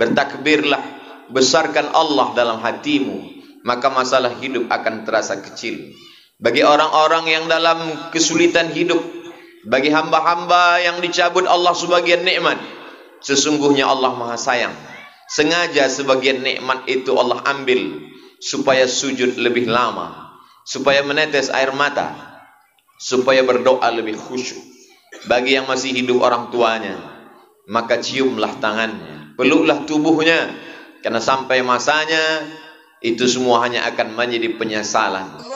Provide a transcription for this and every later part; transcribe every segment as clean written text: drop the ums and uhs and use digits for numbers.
bertakbirlah, besarkan Allah dalam hatimu, maka masalah hidup akan terasa kecil. Bagi orang-orang yang dalam kesulitan hidup, bagi hamba-hamba yang dicabut Allah sebagian nikmat, sesungguhnya Allah Maha Sayang. Sengaja sebagian nikmat itu Allah ambil supaya sujud lebih lama, supaya menetes air mata, supaya berdoa lebih khusyuk. Bagi yang masih hidup orang tuanya, maka ciumlah tangannya, peluklah tubuhnya, karena sampai masanya itu semua hanya akan menjadi penyesalan.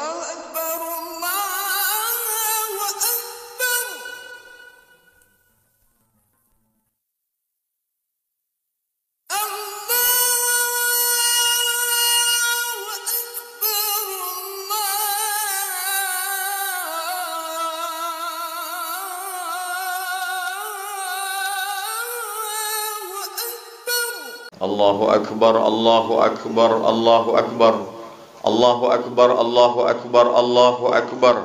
Allahu Akbar, Allahu Akbar, Allahu Akbar, Allahu Akbar, Allahu Akbar, Allahu Akbar,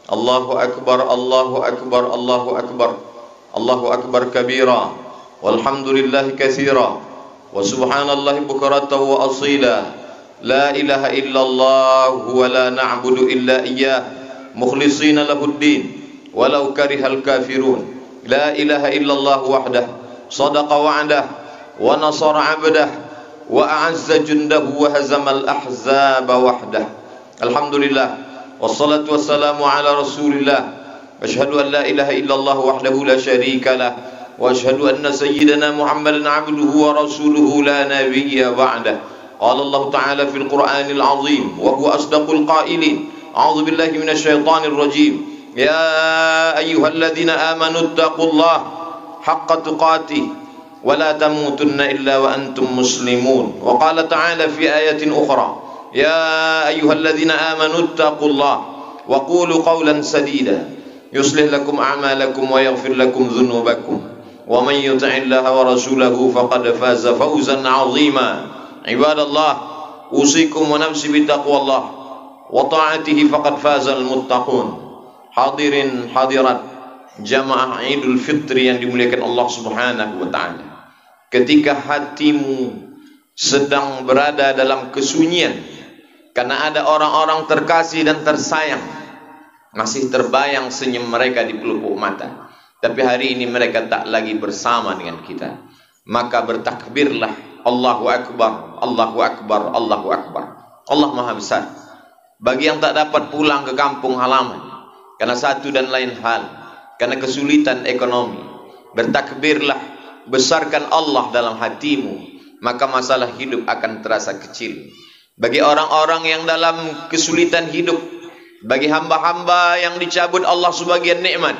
Allahu Akbar, Allahu Akbar, Allahu Akbar, Allahu Akbar kabira, walhamdulillahi katsira, wa subhanallahi bukratan wa asila, la ilaha illallah wa la na'budu illa iyyah, mukhlishina lahuddin, walau karihal kafirun, la ilaha illallah wahdah, sadaqa wa'dah, wa nasara 'abdah, wa a'azza jundahu wa hazamal ahzaba wahdah. Alhamdulillah, wassalatu wassalamu ala rasulillah, asyhadu an la ilaha illallah wahdahu la syarika lah, wa asyhadu anna sayyidana Muhammadan 'abduhu wa rasuluhu la nabiyya ba'dah. Qala Allah ta'ala fil Qur'anil 'azim wa huwa asdaqul qailin. A'udzu billahi minasy syaithanir rajim. Ya ayyuhalladzina amanu taqullaha haqqa tuqatih ولا تموتن إلا وأنتم مسلمون. وقال تعالى في آية أخرى يا أيها الذين آمنوا اتقوا الله وقولوا قولا سديدا يصلح لكم أعمالكم ويغفر لكم ذنوبكم ومن يطع الله ورسوله فقد فاز فوزا عظيما. عباد الله أوصيكم ونفسي بتقوى الله وطاعته فقد فاز المتقون. Hadirin hadirat jamaah Idul Fitri yang dimuliakan Allah Subhanahu wa taala. Ketika hatimu sedang berada dalam kesunyian karena ada orang-orang terkasih dan tersayang, masih terbayang senyum mereka di pelupuk mata, tapi hari ini mereka tak lagi bersama dengan kita, maka bertakbirlah, Allahu Akbar, Allahu Akbar, Allahu Akbar. Allah Maha Besar. Bagi yang tak dapat pulang ke kampung halaman karena satu dan lain hal, karena kesulitan ekonomi, bertakbirlah, besarkan Allah dalam hatimu, maka masalah hidup akan terasa kecil. Bagi orang-orang yang dalam kesulitan hidup, bagi hamba-hamba yang dicabut Allah sebagian nikmat,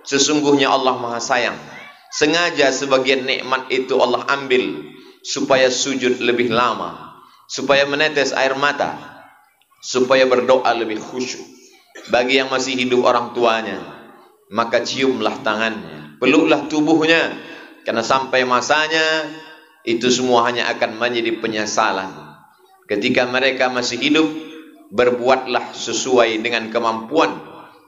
sesungguhnya Allah Maha Sayang. Sengaja sebagian nikmat itu Allah ambil supaya sujud lebih lama, supaya menetes air mata, supaya berdoa lebih khusyuk. Bagi yang masih hidup orang tuanya, maka ciumlah tangannya, peluklah tubuhnya, karena sampai masanya itu semua hanya akan menjadi penyesalan. Ketika mereka masih hidup, berbuatlah sesuai dengan kemampuan.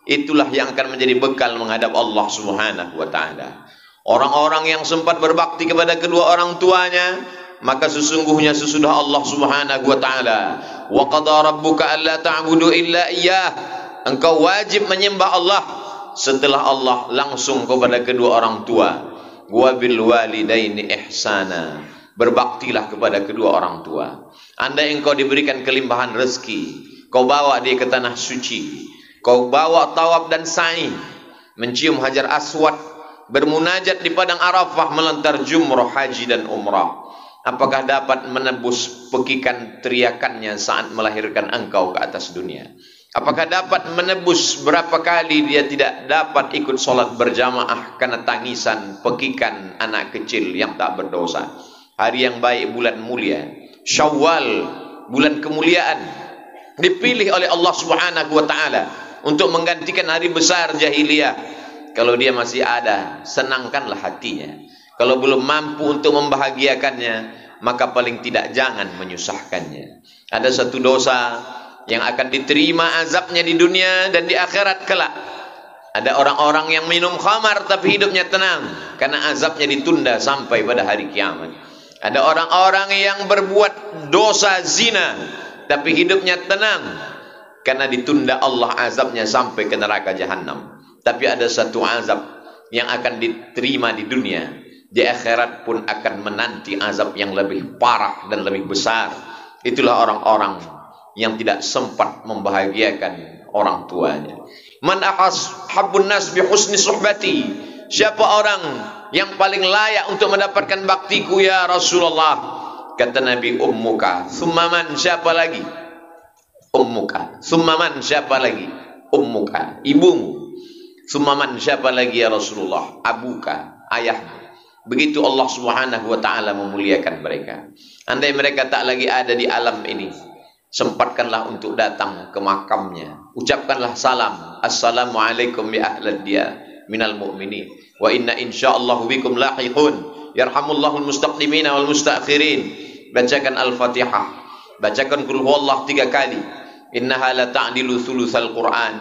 Itulah yang akan menjadi bekal menghadap Allah Subhanahu wa taala. Orang-orang yang sempat berbakti kepada kedua orang tuanya, maka sesungguhnya sesudah Allah Subhanahu wa taala, wa qada rabbuka alla ta'budu illa iyyah, engkau wajib menyembah Allah. Setelah Allah langsung kepada kedua orang tua, wa bil walidaini ihsana, berbaktilah kepada kedua orang tua. Andai engkau diberikan kelimpahan rezeki, kau bawa dia ke tanah suci, kau bawa tawaf dan sa'i, mencium hajar aswad, bermunajat di padang Arafah, melantar jumrah haji dan umrah, apakah dapat menebus pekikan teriakannya saat melahirkan engkau ke atas dunia? Apakah dapat menebus berapa kali dia tidak dapat ikut solat berjamaah karena tangisan pekikan anak kecil yang tak berdosa? Hari yang baik, bulan mulia, Syawal, bulan kemuliaan, dipilih oleh Allah Subhanahu wa taala untuk menggantikan hari besar jahiliyah. Kalau dia masih ada, senangkanlah hatinya. Kalau belum mampu untuk membahagiakannya, maka paling tidak jangan menyusahkannya. Ada satu dosa yang akan diterima azabnya di dunia dan di akhirat kelak. Ada orang-orang yang minum khamar tapi hidupnya tenang karena azabnya ditunda sampai pada hari kiamat. Ada orang-orang yang berbuat dosa zina tapi hidupnya tenang karena ditunda Allah azabnya sampai ke neraka jahanam. Tapi ada satu azab yang akan diterima di dunia, di akhirat pun akan menanti azab yang lebih parah dan lebih besar. Itulah orang-orang yang tidak sempat membahagiakan orang tuanya. Man ahabbun nas bi husni suhbati. Siapa orang yang paling layak untuk mendapatkan baktiku ya Rasulullah? Kata Nabi, ummuka. Thumma man, siapa lagi? Ummuka. Thumma man, siapa lagi? Ummuka, ibumu. Thumma man, siapa lagi ya Rasulullah? Abuka, ayahmu. Begitu Allah Subhanahu wa taala memuliakan mereka. Andai mereka tak lagi ada di alam ini, sempatkanlah untuk datang ke makamnya. Ucapkanlah salam. Assalamualaikum ya ahlad diyar minal mu'minin. Wa inna insyaallah bikum lahiqun. Yarhamullahul mustaqdimina wal mustaakhirin. Bacakan Al-Fatihah. Bacakan qul huwallah 3 kali. Innaha la ta'dilu thulutsal Qur'an.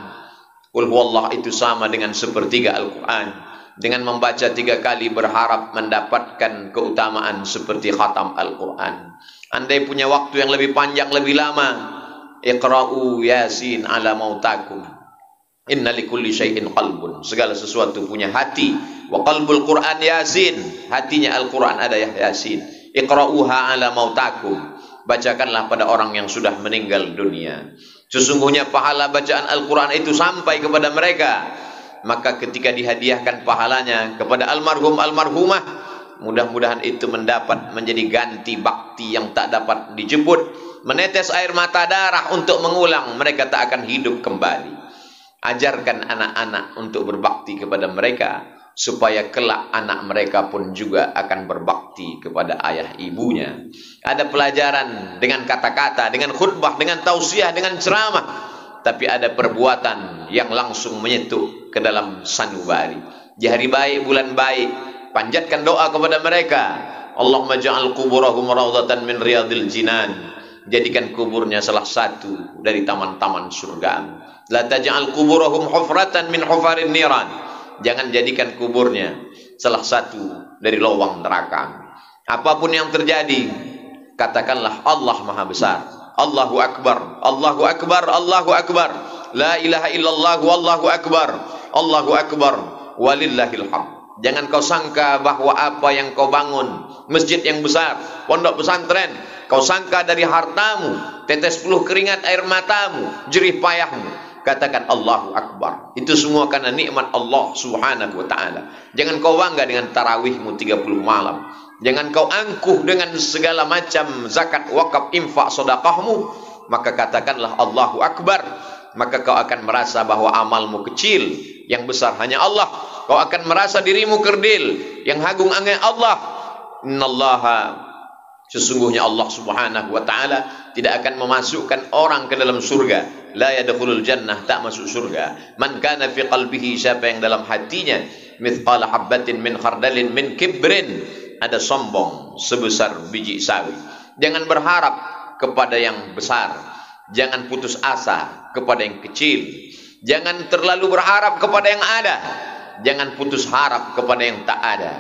Qul huwallah itu sama dengan sepertiga Al-Qur'an. Dengan membaca 3 kali berharap mendapatkan keutamaan seperti khatam Al-Qur'an. Andai punya waktu yang lebih panjang, lebih lama, iqra'u yasin ala mautakum. Inna likulli syai'in qalbun. Segala sesuatu punya hati. Wa qalbul Qur'an yasin. Hatinya Al-Qur'an ada yasin. Iqra'uha ala mautakum. Bacakanlah pada orang yang sudah meninggal dunia. Sesungguhnya pahala bacaan Al-Qur'an itu sampai kepada mereka. Maka ketika dihadiahkan pahalanya kepada almarhum almarhumah, mudah-mudahan itu mendapat menjadi ganti bakti yang tak dapat dijemput. Menetes air mata darah untuk mengulang, mereka tak akan hidup kembali. Ajarkan anak-anak untuk berbakti kepada mereka, supaya kelak anak mereka pun juga akan berbakti kepada ayah ibunya. Ada pelajaran dengan kata-kata, dengan khutbah, dengan tausiah, dengan ceramah. Tapi ada perbuatan yang langsung menyentuh ke dalam sanubari. Di hari baik, bulan baik, panjatkan doa kepada mereka. Allahumma ja'al kuburahum rawdatan min riyadil jinan. Jadikan kuburnya salah satu dari taman-taman surga. La taj'al kuburahum hufratan min hufarin niran. Jangan jadikan kuburnya salah satu dari lubang neraka. Apapun yang terjadi, katakanlah Allah Maha Besar. Allahu Akbar, Allahu Akbar, Allahu Akbar. La ilaha illallah wallahu akbar. Allahu Akbar walillahil hamd. Jangan kau sangka bahwa apa yang kau bangun, masjid yang besar, pondok pesantren, kau sangka dari hartamu, tetes peluh keringat air matamu, jerih payahmu. Katakan Allahu Akbar. Itu semua karena nikmat Allah Subhanahu wa ta'ala. Jangan kau bangga dengan tarawihmu 30 malam. Jangan kau angkuh dengan segala macam zakat, wakaf, infak, sedekahmu. Maka katakanlah Allahu Akbar. Maka kau akan merasa bahwa amalmu kecil, yang besar hanya Allah. Kau akan merasa dirimu kerdil, yang agung hanya Allah. Innallaha, sesungguhnya Allah Subhanahu wa ta'ala tidak akan memasukkan orang ke dalam surga. La yadkhulul jannah, tak masuk surga. Man kana fi qalbihi, siapa yang dalam hatinya mithqala habbatin min khardalin min kibrin, ada sombong sebesar biji sawi. Jangan berharap kepada yang besar. Jangan putus asa kepada yang kecil. Jangan terlalu berharap kepada yang ada. Jangan putus harap kepada yang tak ada.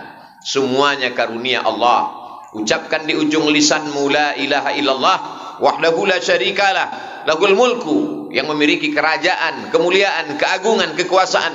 Semuanya karunia Allah. Ucapkan di ujung lisanmu la ilaha illallah wahdahu la syarikalah lahul mulku, yang memiliki kerajaan, kemuliaan, keagungan, kekuasaan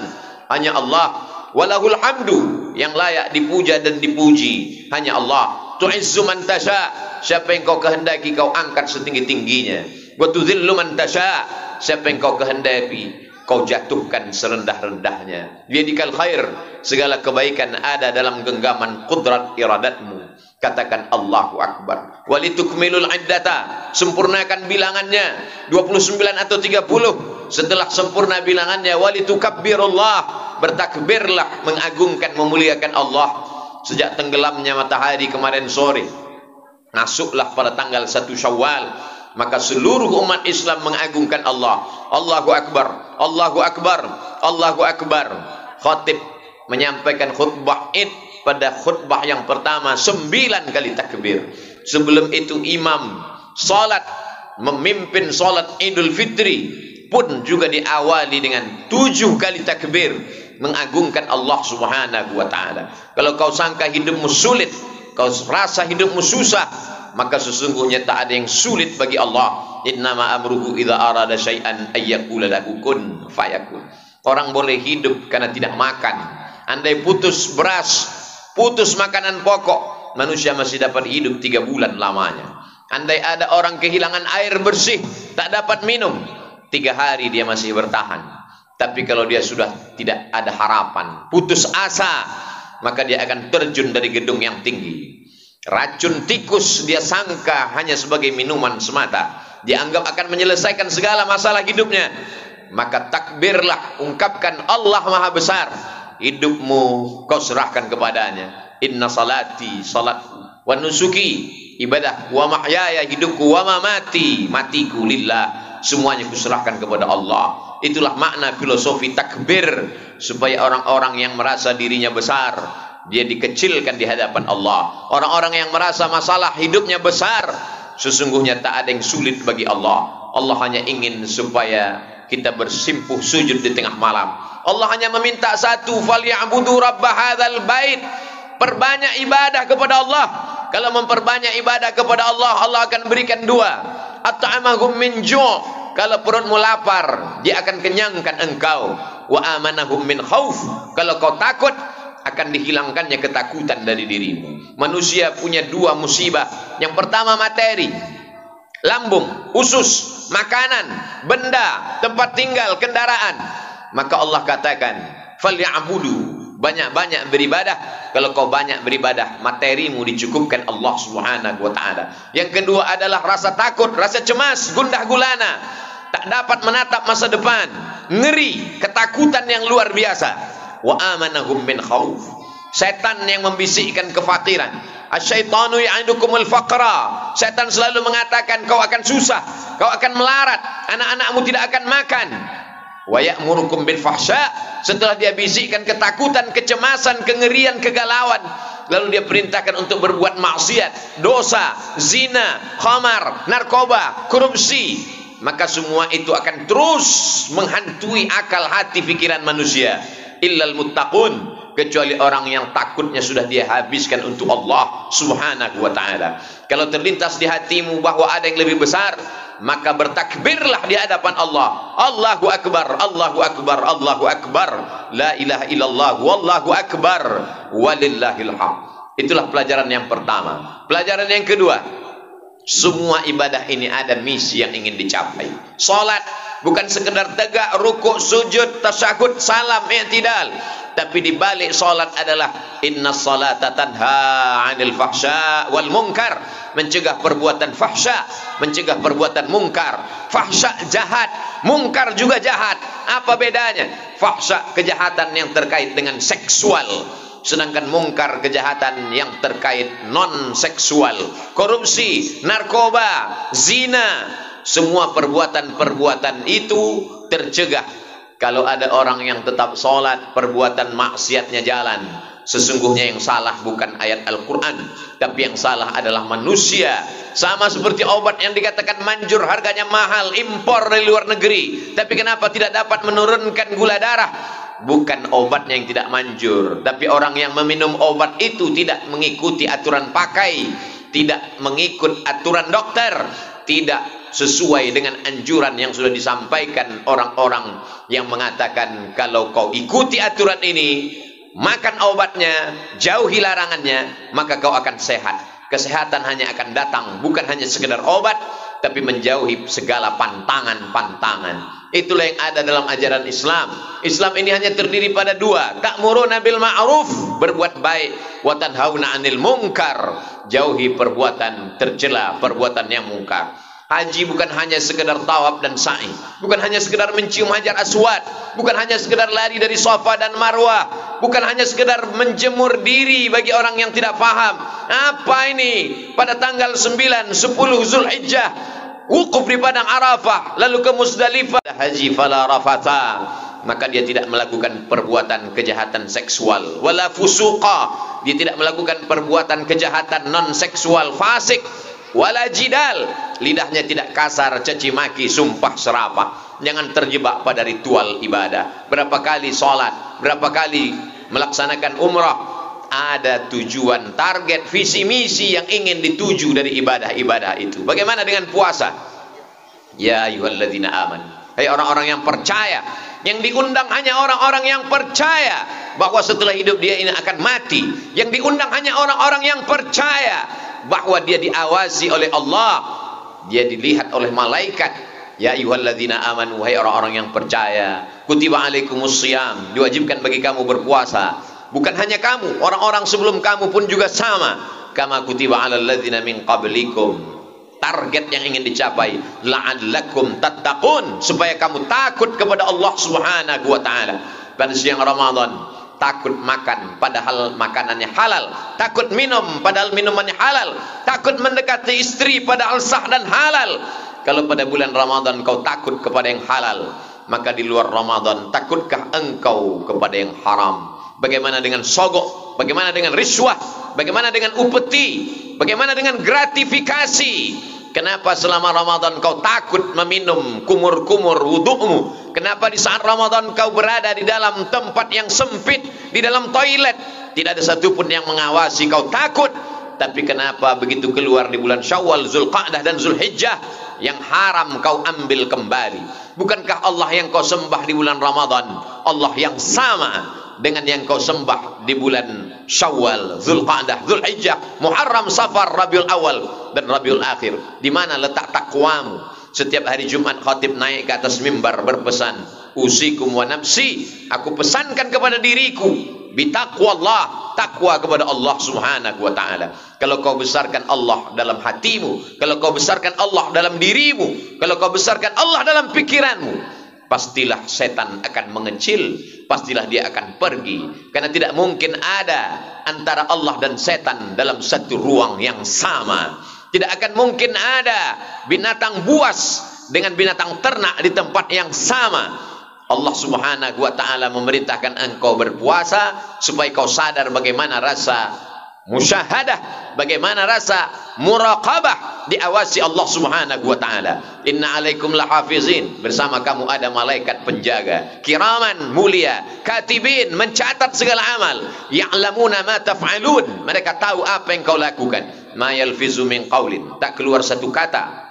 hanya Allah. Walahul hamdu, yang layak dipuja dan dipuji hanya Allah. Tu'izzu man tasha, siapa yang kau kehendaki kau angkat setinggi-tingginya. Wa tudhillu man tasha, siapa yang kau kehendaki kau jatuhkan serendah-rendahnya. Biyadikal khair, segala kebaikan ada dalam genggaman kudrat iradatmu. Katakan Allahu Akbar. Walitukmilul iddata, sempurnakan bilangannya 29 atau 30. Setelah sempurna bilangannya, walitukabbirullah, bertakbirlah, mengagungkan, memuliakan Allah. Sejak tenggelamnya matahari kemarin sore, masuklah pada tanggal 1 Syawal, maka seluruh umat Islam mengagungkan Allah. Allahu Akbar, Allahu Akbar, Allahu Akbar. Khatib menyampaikan khutbah Id. Pada khutbah yang pertama 9 kali takbir. Sebelum itu imam salat, memimpin salat Idul Fitri pun juga diawali dengan 7 kali takbir, mengagungkan Allah Subhanahu wa ta'ala. Kalau kau sangka hidupmu sulit, kau rasa hidupmu susah, maka sesungguhnya tak ada yang sulit bagi Allah. Innama amruhu idza arada syai'an ayyaqula lahu kun fayakun. Orang boleh hidup karena tidak makan. Andai putus beras, putus makanan pokok, manusia masih dapat hidup 3 bulan lamanya. Andai ada orang kehilangan air bersih, tak dapat minum, 3 hari dia masih bertahan. Tapi kalau dia sudah tidak ada harapan, putus asa, maka dia akan terjun dari gedung yang tinggi. Racun tikus dia sangka hanya sebagai minuman semata, dia anggap akan menyelesaikan segala masalah hidupnya. Maka takbirlah, ungkapkan Allah Maha Besar. Hidupmu kau serahkan kepadanya. Inna salati, salatku, wa nusuki, ibadah, wa mahyaya, hidupku, wa mamati, matiku lillah, semuanya kuserahkan kepada Allah. Itulah makna filosofi takbir, supaya orang-orang yang merasa dirinya besar, dia dikecilkan di hadapan Allah. Orang-orang yang merasa masalah hidupnya besar, sesungguhnya tak ada yang sulit bagi Allah. Allah hanya ingin supaya kita bersimpuh sujud di tengah malam. Allah hanya meminta satu, falyabudu rabb hadzal bait. Perbanyak ibadah kepada Allah. Kalau memperbanyak ibadah kepada Allah, Allah akan berikan 2. At'amahum min ju'. Kalau perutmu lapar, dia akan kenyangkan engkau. Wa amanahum min khauf. Kalau kau takut, akan dihilangkannya ketakutan dari dirimu. Manusia punya 2 musibah. Yang pertama materi, lambung, usus, makanan, benda, tempat tinggal, kendaraan. Maka Allah katakan, falyabudu, banyak-banyak beribadah. Kalau kau banyak beribadah, materimu dicukupkan Allah Subhanahu wa taala. Yang kedua adalah rasa takut, rasa cemas, gundah gulana, tak dapat menatap masa depan, ngeri, ketakutan yang luar biasa. Wa amanahum min khauf. Setan yang membisikkan kefakiran. Asyaitanu ya'idukumul faqra. Setan selalu mengatakan kau akan susah, kau akan melarat, anak-anakmu tidak akan makan. Wa ya'murukum bil fahsya. Setelah dia bisikkan ketakutan, kecemasan, kengerian, kegalauan, lalu dia perintahkan untuk berbuat maksiat, dosa, zina, khamar, narkoba, korupsi. Maka semua itu akan terus menghantui akal hati pikiran manusia. Illal muttaqun, kecuali orang yang takutnya sudah dia habiskan untuk Allah Subhanahu wa taala. Kalau terlintas di hatimu bahwa ada yang lebih besar, maka bertakbirlah di hadapan Allah. Allahu akbar, Allahu akbar, Allahu akbar. La ilaha illallah, wallahu akbar, walillahil hamd. Itulah pelajaran yang pertama. Pelajaran yang kedua, semua ibadah ini ada misi yang ingin dicapai. Salat bukan sekedar tegak, rukuk, sujud, tasyahud, salam, i'tidal. Tapi di balik salat adalah inna salata tanha 'anil fahsya wal munkar, mencegah perbuatan fahsya, mencegah perbuatan mungkar. Fahsya jahat, mungkar juga jahat. Apa bedanya? Fahsya kejahatan yang terkait dengan seksual, sedangkan mungkar kejahatan yang terkait non seksual. Korupsi, narkoba, zina, semua perbuatan-perbuatan itu tercegah kalau ada orang yang tetap sholat, perbuatan maksiatnya jalan. Sesungguhnya yang salah bukan ayat Al-Quran, tapi yang salah adalah manusia. Sama seperti obat yang dikatakan manjur, harganya mahal, impor dari luar negeri, tapi kenapa tidak dapat menurunkan gula darah? Bukan obatnya yang tidak manjur, tapi orang yang meminum obat itu tidak mengikuti aturan pakai, tidak mengikut aturan dokter, tidak sesuai dengan anjuran yang sudah disampaikan orang-orang yang mengatakan kalau kau ikuti aturan ini, makan obatnya, jauhi larangannya, maka kau akan sehat. Kesehatan hanya akan datang, bukan hanya sekedar obat, tapi menjauhi segala pantangan-pantangan. Itulah yang ada dalam ajaran Islam. Islam ini hanya terdiri pada 2. Ta'muruna bil ma'ruf, berbuat baik, wa tanhauna 'anil munkar, jauhi perbuatan tercela, perbuatan yang mungkar. Haji bukan hanya sekedar tawaf dan sa'i, bukan hanya sekedar mencium hajar aswad, bukan hanya sekedar lari dari Safa dan Marwah, bukan hanya sekedar menjemur diri bagi orang yang tidak paham. Apa ini? Pada tanggal 9, 10 Zulhijjah, wukuf di padang Arafah, lalu ke Musdalifah, haji fala rafata, maka dia tidak melakukan perbuatan kejahatan seksual, wala fusuqa, dia tidak melakukan perbuatan kejahatan non seksual, fasik, wala jidal, lidahnya tidak kasar, caci maki, sumpah serapah. Jangan terjebak pada ritual ibadah. Berapa kali sholat, berapa kali melaksanakan umrah, ada tujuan, target, visi misi yang ingin dituju dari ibadah-ibadah itu. Bagaimana dengan puasa? Ya ayyuhalladzina amanu, hai orang-orang yang percaya. Yang diundang hanya orang-orang yang percaya bahwa setelah hidup dia ini akan mati. Yang diundang hanya orang-orang yang percaya bahwa dia diawasi oleh Allah, dia dilihat oleh malaikat. Ya ayyuhalladzina amanu, hai orang-orang yang percaya, kutiba alaikumusiyam, diwajibkan bagi kamu berpuasa. Bukan hanya kamu, orang-orang sebelum kamu pun juga sama. Kama kutiba alal ladzina min qablikum. Target yang ingin dicapai, la'allakum tattaqun, supaya kamu takut kepada Allah Subhanahu wa taala. Pada siang Ramadan, takut makan padahal makanannya halal, takut minum padahal minumannya halal, takut mendekati istri padahal sah dan halal. Kalau pada bulan Ramadan kau takut kepada yang halal, maka di luar Ramadan takutkah engkau kepada yang haram? Bagaimana dengan sogok? Bagaimana dengan riswah? Bagaimana dengan upeti? Bagaimana dengan gratifikasi? Kenapa selama Ramadan kau takut meminum kumur-kumur wudu'mu? Kenapa di saat Ramadan kau berada di dalam tempat yang sempit, di dalam toilet, tidak ada satupun yang mengawasi, kau takut? Tapi kenapa begitu keluar di bulan Syawal, Zulqa'dah dan Zulhijjah, yang haram kau ambil kembali? Bukankah Allah yang kau sembah di bulan Ramadan Allah yang sama dengan yang kau sembah di bulan Syawal, Zulqa'dah, Zulhijjah, Muharram, Safar, Rabiul Awal dan Rabiul Akhir? Di mana letak takwamu? Setiap hari Jumat khatib naik ke atas mimbar berpesan, usikum wa nafsi, aku pesankan kepada diriku bitaqwallah, takwa kepada Allah Subhanahu wa taala. Kalau kau besarkan Allah dalam hatimu, kalau kau besarkan Allah dalam dirimu, kalau kau besarkan Allah dalam pikiranmu, pastilah setan akan mengecil, pastilah dia akan pergi. Karena tidak mungkin ada antara Allah dan setan dalam satu ruang yang sama. Tidak akan mungkin ada binatang buas dengan binatang ternak di tempat yang sama. Allah Subhanahu wa taala memerintahkan engkau berpuasa supaya kau sadar bagaimana rasa musyahadah, bagaimana rasa muraqabah, diawasi Allah Subhanahu wa taala. Inna alaikum lahafizin, bersama kamu ada malaikat penjaga, kiraman, mulia, katibin, mencatat segala amal, ya'lamuna ma taf'alun, mereka tahu apa yang kau lakukan. Ma yalfizu min qaulin, tak keluar satu kata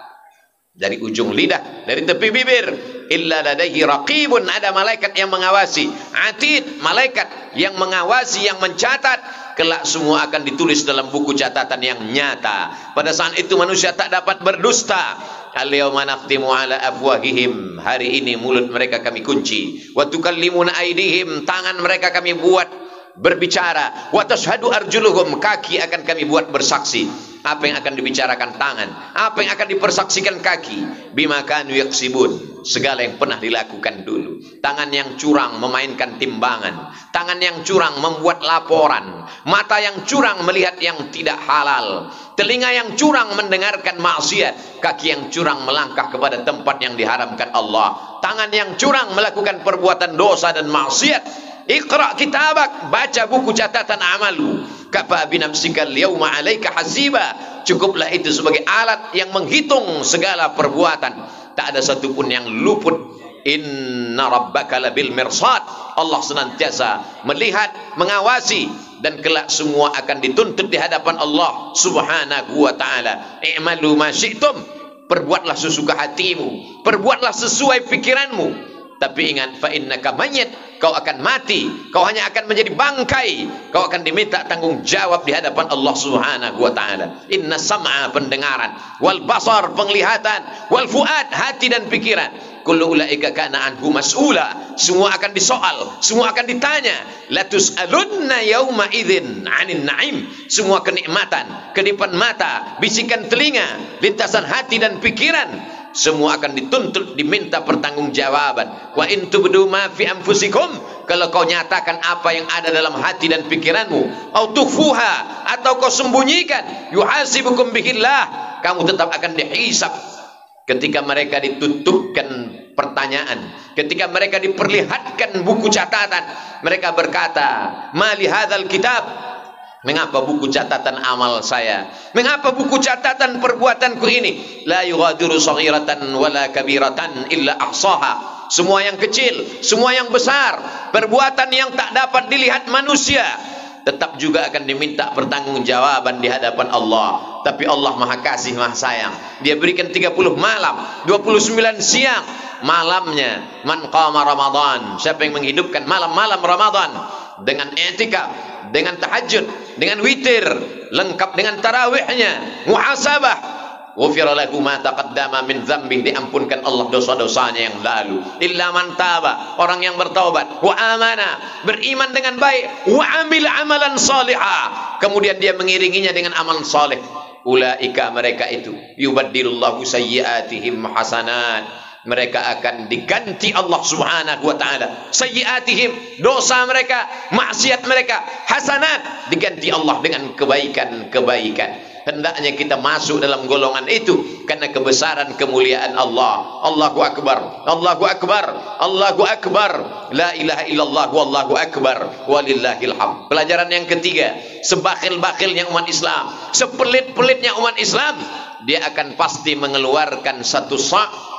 dari ujung lidah, dari tepi bibir, illa ladaihi raqibun, ada malaikat yang mengawasi, atid, malaikat yang mengawasi, yang mencatat. Kelak semua akan ditulis dalam buku catatan yang nyata. Pada saat itu manusia tak dapat berdusta. Al-yawma nakhtimu ala afwahihim, hari ini mulut mereka kami kunci. Wa tukallimuna aydihim, tangan mereka kami buat berbicara. Wa tashhadu arjuluhum, kaki akan kami buat bersaksi. Apa yang akan dibicarakan tangan, apa yang akan dipersaksikan kaki? Bima kanu yaksibun, segala yang pernah dilakukan dulu. Tangan yang curang memainkan timbangan, tangan yang curang membuat laporan, mata yang curang melihat yang tidak halal, telinga yang curang mendengarkan maksiat, kaki yang curang melangkah kepada tempat yang diharamkan Allah, tangan yang curang melakukan perbuatan dosa dan maksiat. Iqra kitabak, baca buku catatan amalmu. Kafa binafsika al-yawma 'alaika hasiba, cukuplah itu sebagai alat yang menghitung segala perbuatan. Tak ada satupun yang luput. Inna rabbaka labil mirsad, Allah senantiasa melihat, mengawasi, dan kelak semua akan dituntut di hadapan Allah Subhanahu wa taala. I'malu ma syi'tum, perbuatlah sesuka hatimu, perbuatlah sesuai pikiranmu. Tapi ingat, fa innaka mayyit, kau akan mati, kau hanya akan menjadi bangkai, kau akan diminta tanggung jawab di hadapan Allah Subhanahu wa taala. Inna sam'a, pendengaran, wal basar, penglihatan, wal fuad, hati dan pikiran, kullu ulaika kana anhu mas'ula, semua akan disoal, semua akan ditanya. La tus'alunna yauma idzin 'anil na'im, semua kenikmatan, kedipan mata, bisikan telinga, lintasan hati dan pikiran, semua akan dituntut, diminta pertanggungjawaban. Wa in tubdu ma fi anfusikum, kalau kau nyatakan apa yang ada dalam hati dan pikiranmu, au tukhfuha, atau kau sembunyikan, yuhasibukum bihillah, kamu tetap akan dihisab. Ketika mereka ditutupkan pertanyaan, ketika mereka diperlihatkan buku catatan, mereka berkata, ma li hadzal kitab, mengapa buku catatan amal saya, mengapa buku catatan perbuatanku ini, la yughadiru saghiratan wala kabiratan illa ahsaha, semua yang kecil, semua yang besar, perbuatan yang tak dapat dilihat manusia, tetap juga akan diminta pertanggungjawaban di hadapan Allah. Tapi Allah Maha Kasih, Maha Sayang. Dia berikan 30 malam, 29 siang. Malamnya, man qama Ramadan, siapa yang menghidupkan malam-malam Ramadan dengan i'tikaf, dengan tahajud, dengan witir, lengkap dengan tarawihnya, muhasabah, ghufira lahu ma taqaddama min dzambih, diampunkan Allah dosa-dosanya yang lalu. Illa man taba, orang yang bertaubat, wa amana, beriman dengan baik, wa amil amalan salihah, kemudian dia mengiringinya dengan amal saleh. Ulaika, mereka itu, yubaddilullahu sayyiatihim hasanat, mereka akan diganti Allah Subhanahu wa taala sayyiatihim, dosa mereka, maksiat mereka, hasanat, diganti Allah dengan kebaikan-kebaikan. Hendaknya kita masuk dalam golongan itu karena kebesaran kemuliaan Allah. Allahu akbar, Allahu akbar, Allahu akbar, la ilaha illallah, wallahu akbar, walillahil hamd. Pelajaran yang ketiga, sebakhil-bakhilnya umat Islam, sepelit-pelitnya umat Islam, dia akan pasti mengeluarkan satu sa',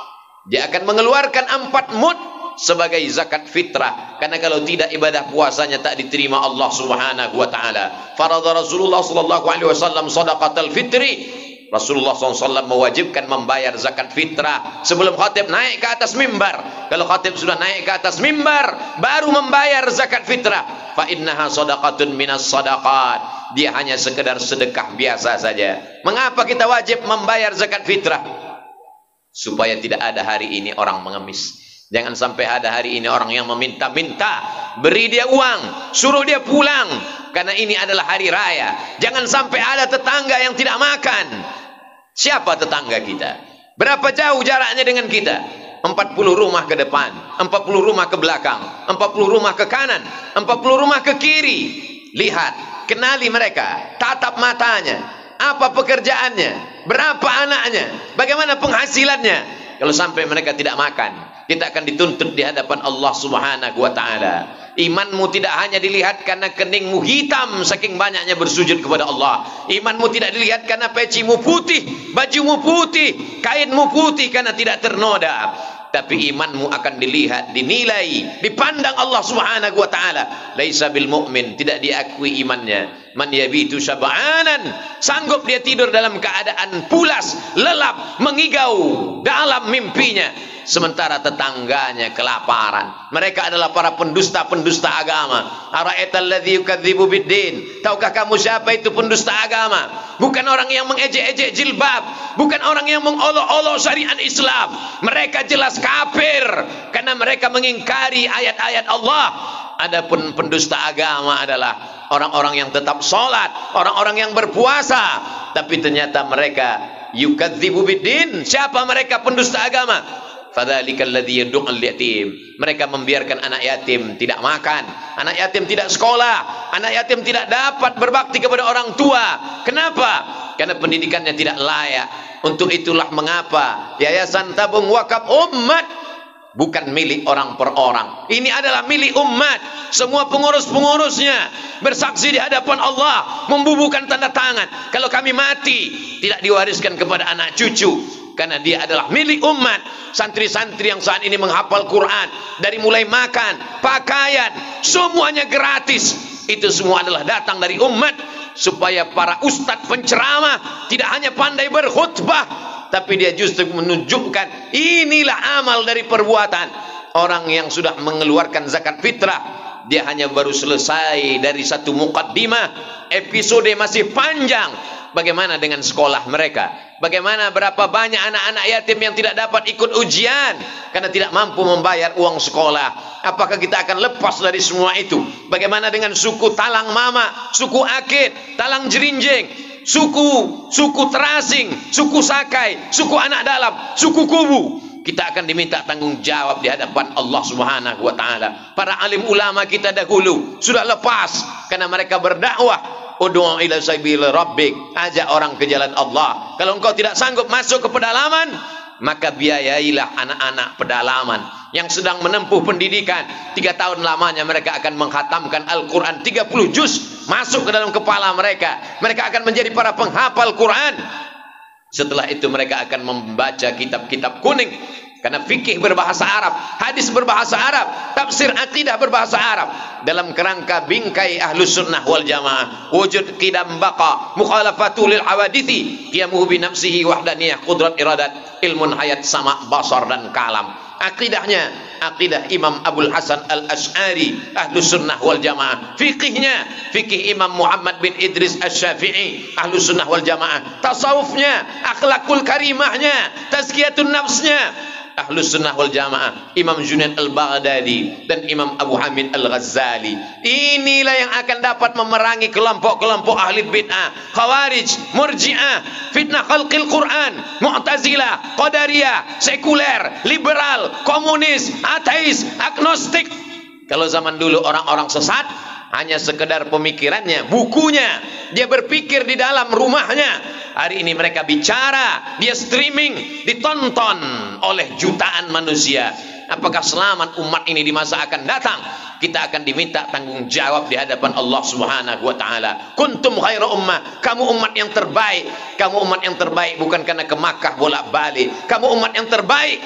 dia akan mengeluarkan 4 mud sebagai zakat fitrah. Karena kalau tidak, ibadah puasanya tak diterima Allah Subhanahu wa taala. Farada Rasulullah sallallahu alaihi wasallam shadaqatal fitri. Rasulullah SAW mewajibkan membayar zakat fitrah sebelum khatib naik ke atas mimbar. Kalau khatib sudah naik ke atas mimbar, baru membayar zakat fitrah. Fa innaha shadaqatun minas shadaqat. Dia hanya sekedar sedekah biasa saja. Mengapa kita wajib membayar zakat fitrah? Supaya tidak ada hari ini orang mengemis. Jangan sampai ada hari ini orang yang meminta-minta. Beri dia uang, suruh dia pulang, karena ini adalah hari raya. Jangan sampai ada tetangga yang tidak makan. Siapa tetangga kita? Berapa jauh jaraknya dengan kita? 40 rumah ke depan, 40 rumah ke belakang, 40 rumah ke kanan, 40 rumah ke kiri. Lihat, kenali mereka, tatap matanya. Apa pekerjaannya? Berapa anaknya? Bagaimana penghasilannya? Kalau sampai mereka tidak makan, kita akan dituntut di hadapan Allah Subhanahu wa taala. Imanmu tidak hanya dilihat karena keningmu hitam saking banyaknya bersujud kepada Allah. Imanmu tidak dilihat karena pecimu putih, bajumu putih, kainmu putih karena tidak ternoda. Tapi imanmu akan dilihat, dinilai, dipandang Allah Subhanahu wa taala. Laisa bil mu'min, tidak diakui imannya. Man yabitu syab'anan, sanggup dia tidur dalam keadaan pulas, lelap, mengigau dalam mimpinya, sementara tetangganya kelaparan. Mereka adalah para pendusta-pendusta agama. Ara'aital ladzi yukadzibu biddin, tahukah kamu siapa itu pendusta agama? Bukan orang yang mengejek-ejek jilbab, bukan orang yang mengolok-olok syariat Islam. Mereka jelas kafir karena mereka mengingkari ayat-ayat Allah. Adapun pendusta agama adalah orang-orang yang tetap sholat, orang-orang yang berpuasa, tapi ternyata mereka yukadzibu biddin. Siapa mereka pendusta agama? Fadzalikal ladzi yad'ul yatim. Mereka membiarkan anak yatim tidak makan, anak yatim tidak sekolah, anak yatim tidak dapat berbakti kepada orang tua. Kenapa? Karena pendidikannya tidak layak. Untuk itulah mengapa Yayasan Tabung Wakaf Umat bukan milik orang per orang. Ini adalah milik umat. Semua pengurus-pengurusnya bersaksi di hadapan Allah, membubuhkan tanda tangan. Kalau kami mati, tidak diwariskan kepada anak cucu, karena dia adalah milik umat. Santri-santri yang saat ini menghafal Quran, dari mulai makan, pakaian, semuanya gratis. Itu semua adalah datang dari umat, supaya para ustadz penceramah tidak hanya pandai berkhutbah, tapi dia justru menunjukkan inilah amal dari perbuatan. Orang yang sudah mengeluarkan zakat fitrah, dia hanya baru selesai dari satu muqaddimah, episode masih panjang. Bagaimana dengan sekolah mereka? Bagaimana berapa banyak anak-anak yatim yang tidak dapat ikut ujian karena tidak mampu membayar uang sekolah? Apakah kita akan lepas dari semua itu? Bagaimana dengan suku Talang Mama, suku Akit, Talang Jerinjing, suku Terasing, suku Sakai, suku Anak Dalam, suku Kubu? Kita akan diminta tanggung jawab di hadapan Allah Subhanahu wa taala. Para alim ulama kita dahulu sudah lepas karena mereka berdakwah. Ud'u ila sabil rabbik, ajak orang ke jalan Allah. Kalau engkau tidak sanggup masuk ke pedalaman, maka biayailah anak-anak pedalaman yang sedang menempuh pendidikan. 3 tahun lamanya mereka akan menghatamkan Al-Quran 30 juz masuk ke dalam kepala mereka. Mereka akan menjadi para penghafal Quran. Setelah itu mereka akan membaca kitab-kitab kuning. Karena fikih berbahasa Arab, hadis berbahasa Arab, tafsir akidah berbahasa Arab. Dalam kerangka bingkai ahlus sunnah wal jamaah, wujud qidam baqa, mukhalafatu lil hawadithi, qiyamuhu bi nafsihi wahdaniyah, qudrat iradat, ilmun hayat, sama, basar dan kalam. Akidahnya akidah Imam Abul Hasan Al-Asy'ari ahlus sunnah wal jamaah. Fikihnya fikih Imam Muhammad bin Idris Asy-Syafi'i ahlus sunnah wal jamaah. Tasawufnya, akhlakul karimahnya, tazkiyatun nafsnya ahlus sunnah wal jamaah. Imam Junaid Al-Baghdadi dan Imam Abu Hamid Al-Ghazali. Inilah yang akan dapat memerangi kelompok-kelompok ahli bid'ah, khawarij, murji'ah, fitnah khalqil Quran, mu'tazilah, qadariyah, sekuler, liberal, komunis, ateis, agnostik. Kalau zaman dulu orang-orang sesat hanya sekedar pemikirannya, bukunya, dia berpikir di dalam rumahnya. Hari ini mereka bicara, dia streaming, ditonton oleh jutaan manusia. Apakah selamat umat ini di masa akan datang? Kita akan diminta tanggung jawab di hadapan Allah Subhanahu wa taala. Kuntum khairu ummah, kamu umat yang terbaik. Kamu umat yang terbaik bukan karena ke Makkah bolak-balik. Kamu umat yang terbaik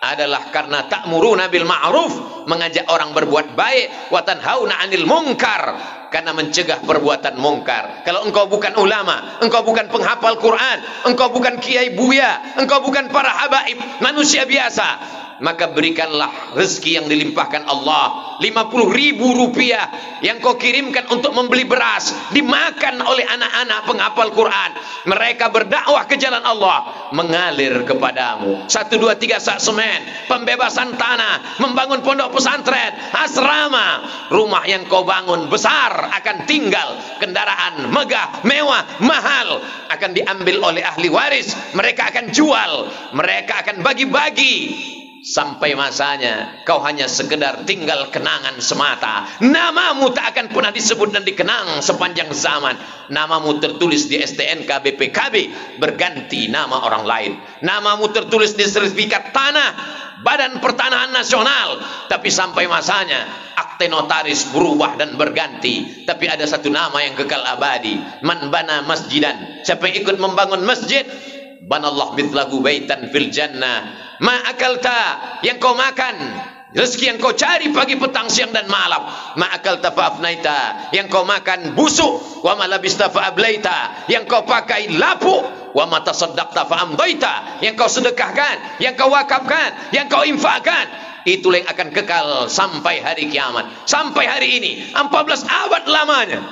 adalah karena ta'muruna bil ma'ruf, mengajak orang berbuat baik, wa tanhauna 'anil munkar, karena mencegah perbuatan mungkar. Kalau engkau bukan ulama, engkau bukan penghafal Quran, engkau bukan kiai buya, engkau bukan para habaib, manusia biasa, maka berikanlah rezeki yang dilimpahkan Allah. 50.000 rupiah yang kau kirimkan untuk membeli beras dimakan oleh anak-anak penghafal Quran. Mereka berdakwah ke jalan Allah, mengalir kepadamu. 1, 2, 3 sak semen, pembebasan tanah, membangun pondok pesantren, asrama. Rumah yang kau bangun besar akan tinggal, kendaraan megah, mewah, mahal akan diambil oleh ahli waris. Mereka akan jual, mereka akan bagi-bagi. Sampai masanya kau hanya sekedar tinggal kenangan semata. Namamu tak akan pernah disebut dan dikenang sepanjang zaman. Namamu tertulis di STNK BPKB, berganti nama orang lain. Namamu tertulis di sertifikat tanah Badan Pertanahan Nasional, tapi sampai masanya akte notaris berubah dan berganti. Tapi ada satu nama yang kekal abadi, man bana masjidan, siapa yang ikut membangun masjid, banallah mithlahu baitan fil jannah. Ma akalta, yang kau makan, rezeki yang kau cari pagi, petang, siang dan malam. Ma akalta fa afnaita, yang kau makan busuk. Wa ma labista fa ablaita, yang kau pakai lapuk. Wa ma tasaddaqta fa amdaita, yang kau sedekahkan, yang kau wakafkan, yang kau infakkan. Itulah yang akan kekal sampai hari kiamat. Sampai hari ini 14 abad lamanya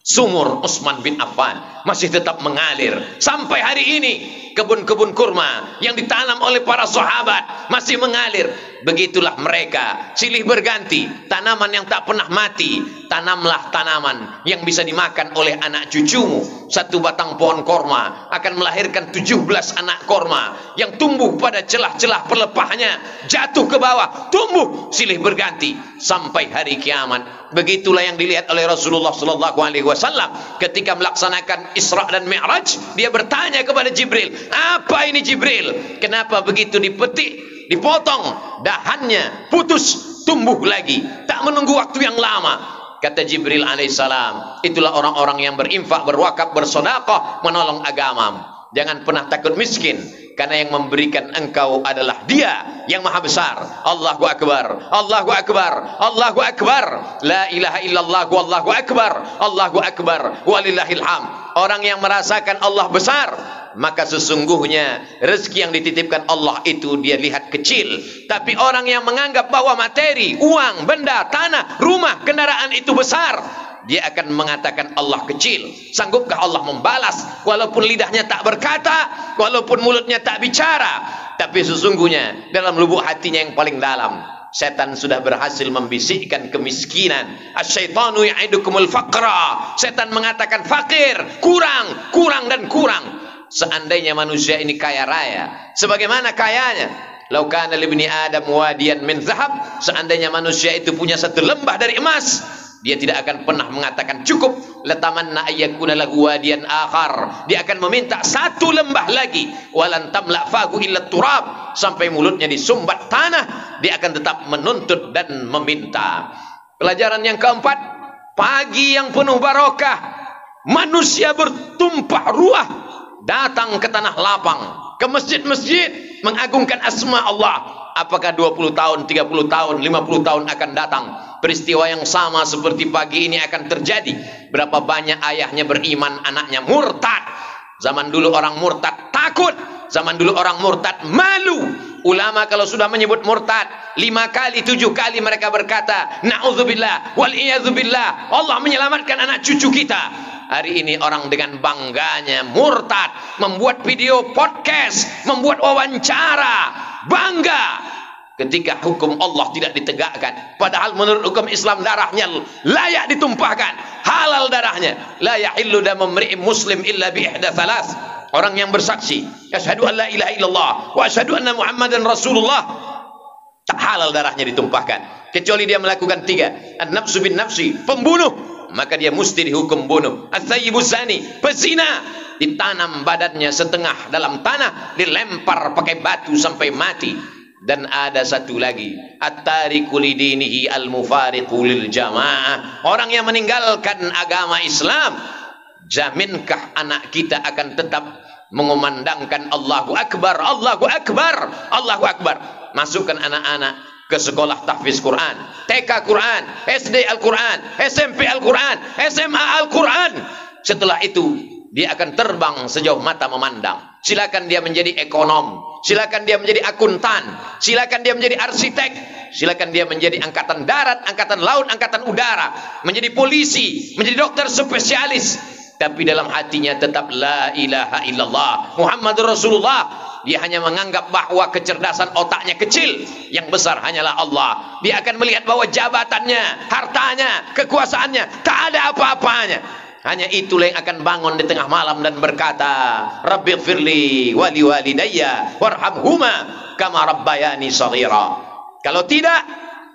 sumur Utsman bin Affan masih tetap mengalir. Sampai hari ini kebun-kebun kurma yang ditanam oleh para sahabat masih mengalir. Begitulah mereka, silih berganti. Tanaman yang tak pernah mati, tanamlah tanaman yang bisa dimakan oleh anak cucumu. Satu batang pohon korma akan melahirkan 17 anak korma yang tumbuh pada celah-celah pelepahnya, jatuh ke bawah, tumbuh silih berganti sampai hari kiamat. Begitulah yang dilihat oleh Rasulullah SAW ketika melaksanakan Isra dan Mi'raj. Dia bertanya kepada Jibril, apa ini Jibril? Kenapa begitu dipetik, dipotong, dahannya putus, tumbuh lagi, tak menunggu waktu yang lama? Kata Jibril alaihissalam, itulah orang-orang yang berinfak, berwakaf, bersedekah, menolong agamamu. Jangan pernah takut miskin, karena yang memberikan engkau adalah Dia yang maha besar. Allahu Akbar, Allahu Akbar, Allahu Akbar, la ilaha illallah, wallahu akbar, Allahu Akbar, walillahil hamd. Orang yang merasakan Allah besar, maka sesungguhnya rezeki yang dititipkan Allah itu dia lihat kecil. Tapi orang yang menganggap bahwa materi, uang, benda, tanah, rumah, kendaraan itu besar, dia akan mengatakan Allah kecil. Sanggupkah Allah membalas walaupun lidahnya tak berkata, walaupun mulutnya tak bicara? Tapi sesungguhnya dalam lubuk hatinya yang paling dalam, setan sudah berhasil membisikkan kemiskinan. Asyaitanu ya'idukumul faqra. Setan mengatakan fakir, kurang, kurang dan kurang. Seandainya manusia ini kaya raya, sebagaimana kayanya, lau kana libni adam wadiyan min zahab, seandainya manusia itu punya satu lembah dari emas, dia tidak akan pernah mengatakan cukup. Latamanna ayyakuna lahu wadiyan akhar, dia akan meminta satu lembah lagi. Walan tamla fahu illa turab, sampai mulutnya disumbat tanah, dia akan tetap menuntut dan meminta. Pelajaran yang keempat, pagi yang penuh barokah, manusia bertumpah ruah datang ke tanah lapang, ke masjid-masjid, mengagungkan asma Allah. Apakah 20 tahun, 30 tahun, 50 tahun akan datang, peristiwa yang sama seperti pagi ini akan terjadi? Berapa banyak ayahnya beriman, anaknya murtad. Zaman dulu orang murtad takut, zaman dulu orang murtad malu. Ulama kalau sudah menyebut murtad 5 kali, 7 kali mereka berkata, na'udzubillah wal iyadzubillah, Allah menyelamatkan anak cucu kita. Hari ini orang dengan bangganya murtad, membuat video podcast, membuat wawancara, bangga ketika hukum Allah tidak ditegakkan. Padahal menurut hukum Islam darahnya layak ditumpahkan, halal darahnya. La yahillu damu imri'in muslim illa bi ihda thalath. Orang yang bersaksi, asyhadu an la ilaha illallah wa asyhadu anna Muhammadan Rasulullah, tak halal darahnya ditumpahkan kecuali dia melakukan 3. An-nafsu bin nafsi, pembunuh, maka dia mesti dihukum bunuh. As-sayyibuz zani, pezina, ditanam badannya setengah dalam tanah, dilempar pakai batu sampai mati. Dan ada satu lagi, at-tariku lidinihi al-mufariqu lil jamaah, orang yang meninggalkan agama Islam. Jaminkah anak kita akan tetap mengumandangkan Allahu Akbar, Allahu Akbar, Allahu Akbar? Masukkan anak-anak ke sekolah tahfiz Quran, TK Quran, SD Al-Quran, SMP Al-Quran, SMA Al-Quran. Setelah itu dia akan terbang sejauh mata memandang. Silakan dia menjadi ekonom, silakan dia menjadi akuntan, silakan dia menjadi arsitek, silakan dia menjadi angkatan darat, angkatan laut, angkatan udara, menjadi polisi, menjadi dokter spesialis. Tapi dalam hatinya tetap la ilaha illallah Muhammadur Rasulullah. Dia hanya menganggap bahwa kecerdasan otaknya kecil, yang besar hanyalah Allah. Dia akan melihat bahwa jabatannya, hartanya, kekuasaannya tak ada apa-apanya. Hanya itulah yang akan bangun di tengah malam dan berkata, Rabbighfirli wali walidayya warhamhuma kama rabbayani shaghira. Kalau tidak,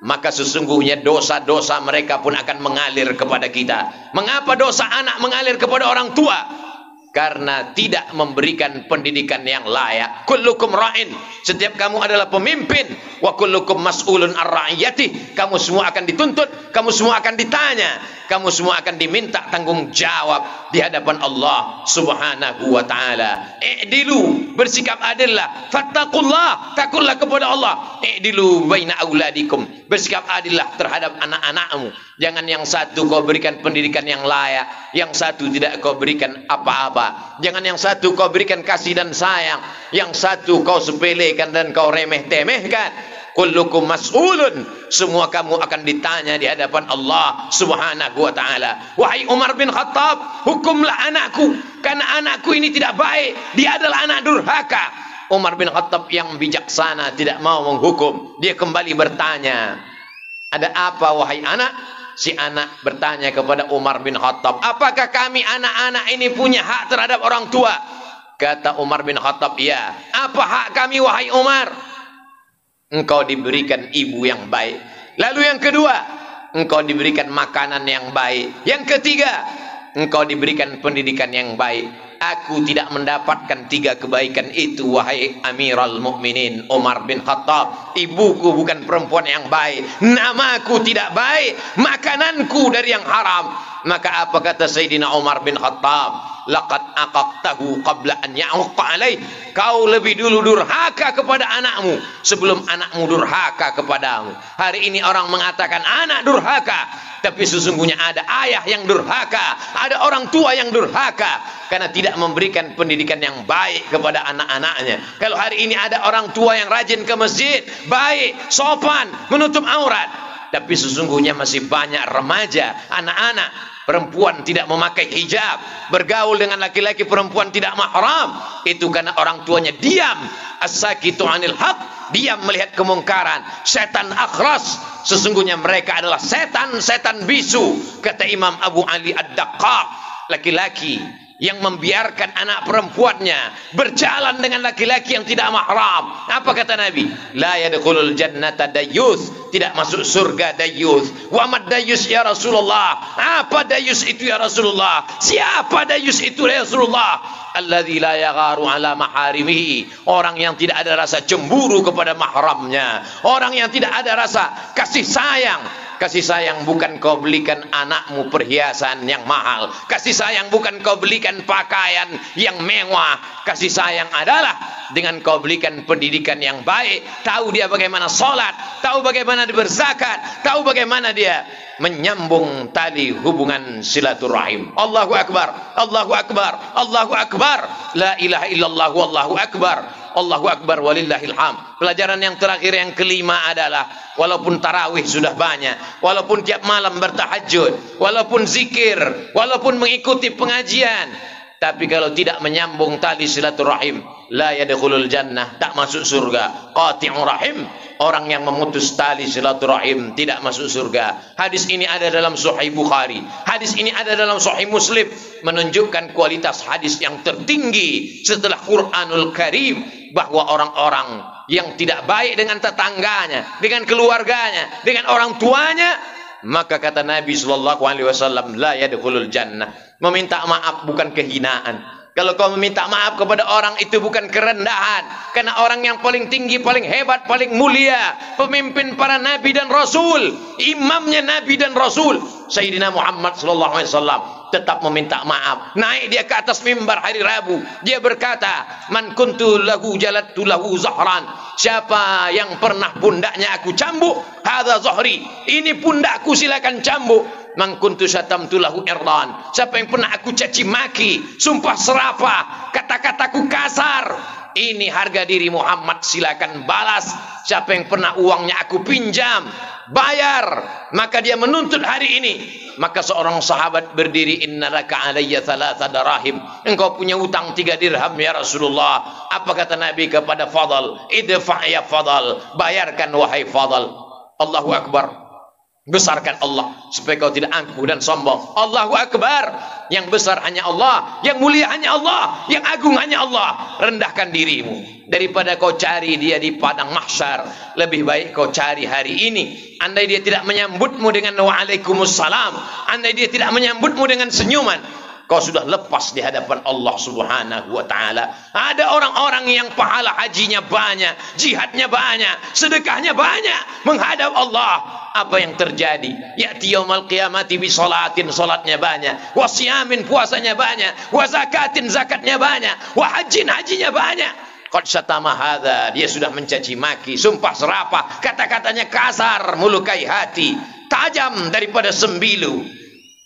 maka sesungguhnya dosa-dosa mereka pun akan mengalir kepada kita. Mengapa dosa anak mengalir kepada orang tua? Karena tidak memberikan pendidikan yang layak. Kullukum ra'in, setiap kamu adalah pemimpin. Wa kullukum mas'ulun ar-ra'iyati, kamu semua akan dituntut, kamu semua akan ditanya, kamu semua akan diminta tanggung jawab di hadapan Allah Subhanahu wa taala. I'dilu, bersikap adillah. Fattaqullah, takutlah kepada Allah. I'dilu baina auladikum, bersikap adillah terhadap anak-anakmu. Jangan yang satu kau berikan pendidikan yang layak, yang satu tidak kau berikan apa-apa. Jangan yang satu kau berikan kasih dan sayang, yang satu kau sepelekan dan kau remeh-temehkan. Kullukum mas'ulun, semua kamu akan ditanya di hadapan Allah Subhanahu wa taala. Wahai Umar bin Khattab, hukumlah anakku, karena anakku ini tidak baik, dia adalah anak durhaka. Umar bin Khattab yang bijaksana tidak mau menghukum. Dia kembali bertanya, ada apa wahai anak? Si anak bertanya kepada Umar bin Khattab, apakah kami anak-anak ini punya hak terhadap orang tua? Kata Umar bin Khattab, ya. Apa hak kami wahai Umar? Engkau diberikan ibu yang baik. Lalu yang kedua, engkau diberikan makanan yang baik. Yang ketiga, engkau diberikan pendidikan yang baik. Aku tidak mendapatkan 3 kebaikan itu wahai Amirul Mukminin Umar bin Khattab. Ibuku bukan perempuan yang baik, namaku tidak baik, makananku dari yang haram. Maka apa kata Sayyidina Umar bin Khattab? Laqad aqaqtahu qabla an ya'uqqa alaih. Kau lebih dulu durhaka kepada anakmu sebelum anakmu durhaka kepadamu. Hari ini orang mengatakan anak durhaka, tapi sesungguhnya ada ayah yang durhaka, ada orang tua yang durhaka karena tidak memberikan pendidikan yang baik kepada anak-anaknya. Kalau hari ini ada orang tua yang rajin ke masjid, baik, sopan, menutup aurat, tapi sesungguhnya masih banyak remaja, anak-anak, perempuan tidak memakai hijab, bergaul dengan laki-laki perempuan tidak mahram. Itu karena orang tuanya diam. As-sakitu 'anil haq, diam melihat kemungkaran. Setan akhras, sesungguhnya mereka adalah setan-setan bisu. Kata Imam Abu Ali Ad-Daqqaq, laki-laki yang membiarkan anak perempuannya berjalan dengan laki-laki yang tidak mahram. Apa kata Nabi? La yadkhulul jannata dayyus, tidak masuk surga dayyus. Wa mad dayyus ya Rasulullah? Apa dayyus itu ya Rasulullah? Siapa dayyus itu ya Rasulullah? Alladzi la yagharu ala maharimihi, orang yang tidak ada rasa cemburu kepada mahramnya, orang yang tidak ada rasa kasih sayang Kasih sayang bukan kau belikan anakmu perhiasan yang mahal. Kasih sayang bukan kau belikan pakaian yang mewah. Kasih sayang adalah dengan kau belikan pendidikan yang baik. Tahu dia bagaimana sholat, tahu bagaimana dia berzakat, tahu bagaimana dia menyambung tali hubungan silaturahim. Allahu Akbar, Allahu Akbar, Allahu Akbar. La ilaha illallah wallahu akbar. Allahu Akbar walillahil hamd. Pelajaran yang terakhir yang kelima adalah walaupun tarawih sudah banyak, walaupun tiap malam bertahajud, walaupun zikir, walaupun mengikuti pengajian, tapi kalau tidak menyambung tali silaturahim, la yadkhulul jannah, tak masuk surga. Qati'ur rahim, orang yang memutus tali silaturahim tidak masuk surga. Hadis ini ada dalam Sahih Bukhari, hadis ini ada dalam Sahih Muslim, menunjukkan kualitas hadis yang tertinggi setelah Quranul Karim, bahwa orang-orang yang tidak baik dengan tetangganya, dengan keluarganya, dengan orang tuanya, maka kata Nabi sallallahu alaihi wasallam, la yadkhulul jannah. Meminta maaf bukan kehinaan. Kalau kau meminta maaf kepada orang itu bukan kerendahan, karena orang yang paling tinggi, paling hebat, paling mulia, pemimpin para nabi dan rasul, imamnya nabi dan rasul, Sayyidina Muhammad sallallahu alaihi wasallam, tetap meminta maaf. Naik dia ke atas mimbar hari Rabu, dia berkata, man kuntu lahu jalattu lahu zahran. Siapa yang pernah pundaknya aku cambuk, hadza zahri, ini pundakku, silakan cambuk. Man kuntu syatamtu lahu irdan. Siapa yang pernah aku caci maki, sumpah serapah, kata-kataku kasar, ini harga diri Muhammad, silakan balas. Siapa yang pernah uangnya aku pinjam, bayar, maka dia menuntut hari ini. Maka seorang sahabat berdiri, innalaka alayya thalatha darahim, engkau punya utang 3 dirham ya Rasulullah. Apa kata Nabi kepada Fadal? Idfa' ya Fadal, bayarkan wahai Fadal. Allahu Akbar. Besarkan Allah supaya kau tidak angkuh dan sombong. Allahu Akbar. Yang besar hanya Allah, yang mulia hanya Allah, yang agung hanya Allah. Rendahkan dirimu. Daripada kau cari dia di padang mahsyar, lebih baik kau cari hari ini. Andai dia tidak menyambutmu dengan waalaikumsalam, andai dia tidak menyambutmu dengan senyuman, kau sudah lepas di hadapan Allah Subhanahu wa taala. Ada orang-orang yang pahala hajinya banyak, jihadnya banyak, sedekahnya banyak, menghadap Allah. Apa yang terjadi? Ya'ti yaumal qiyamati bi salatin, salatnya banyak, wa siyamin, puasanya banyak, wa zakatin, zakatnya banyak, wa hajjin, hajinya banyak. Qad syatama hadza, dia sudah mencaci maki, sumpah serapah, kata-katanya kasar, melukai hati, tajam daripada sembilu.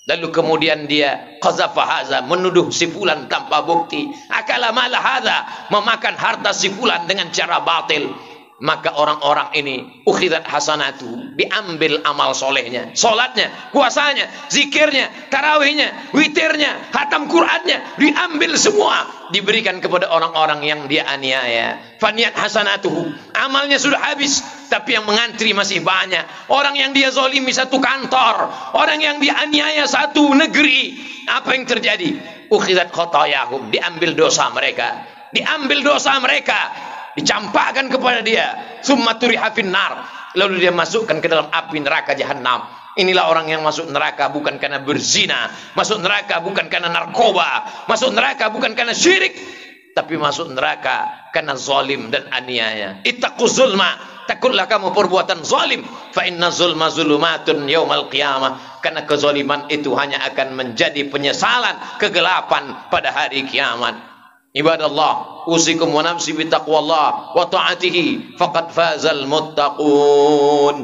Lalu kemudian dia qazafa hadza, menuduh si fulan tanpa bukti, akala mala hadza, memakan harta si fulan dengan cara batil. Maka orang-orang ini ukhidat hasanatu, diambil amal solehnya, solatnya, puasanya, zikirnya, tarawihnya, witirnya, hatam Qur'annya, diambil semua, diberikan kepada orang-orang yang dia aniaya. Faniyat hasanatuhu, amalnya sudah habis, tapi yang mengantri masih banyak. Orang yang dia zolimi satu kantor, orang yang dia aniaya satu negeri. Apa yang terjadi? Ukhidat khatayahum, diambil dosa mereka, diambil dosa mereka, dicampakkan kepada dia, summa turiha finnar, lalu dia masukkan ke dalam api neraka jahanam. Inilah orang yang masuk neraka bukan karena berzina, masuk neraka bukan karena narkoba, masuk neraka bukan karena syirik, tapi masuk neraka karena zalim dan aniaya. Ittaquz zulma, takutlah kamu perbuatan zalim, fa inna zulma zulumatun yaumal qiyamah, karena kezaliman itu hanya akan menjadi penyesalan, kegelapan pada hari kiamat. Ibadallah, usikum wa nafsi bi taqwallah wa ta'atihi faqad fazal muttaqun.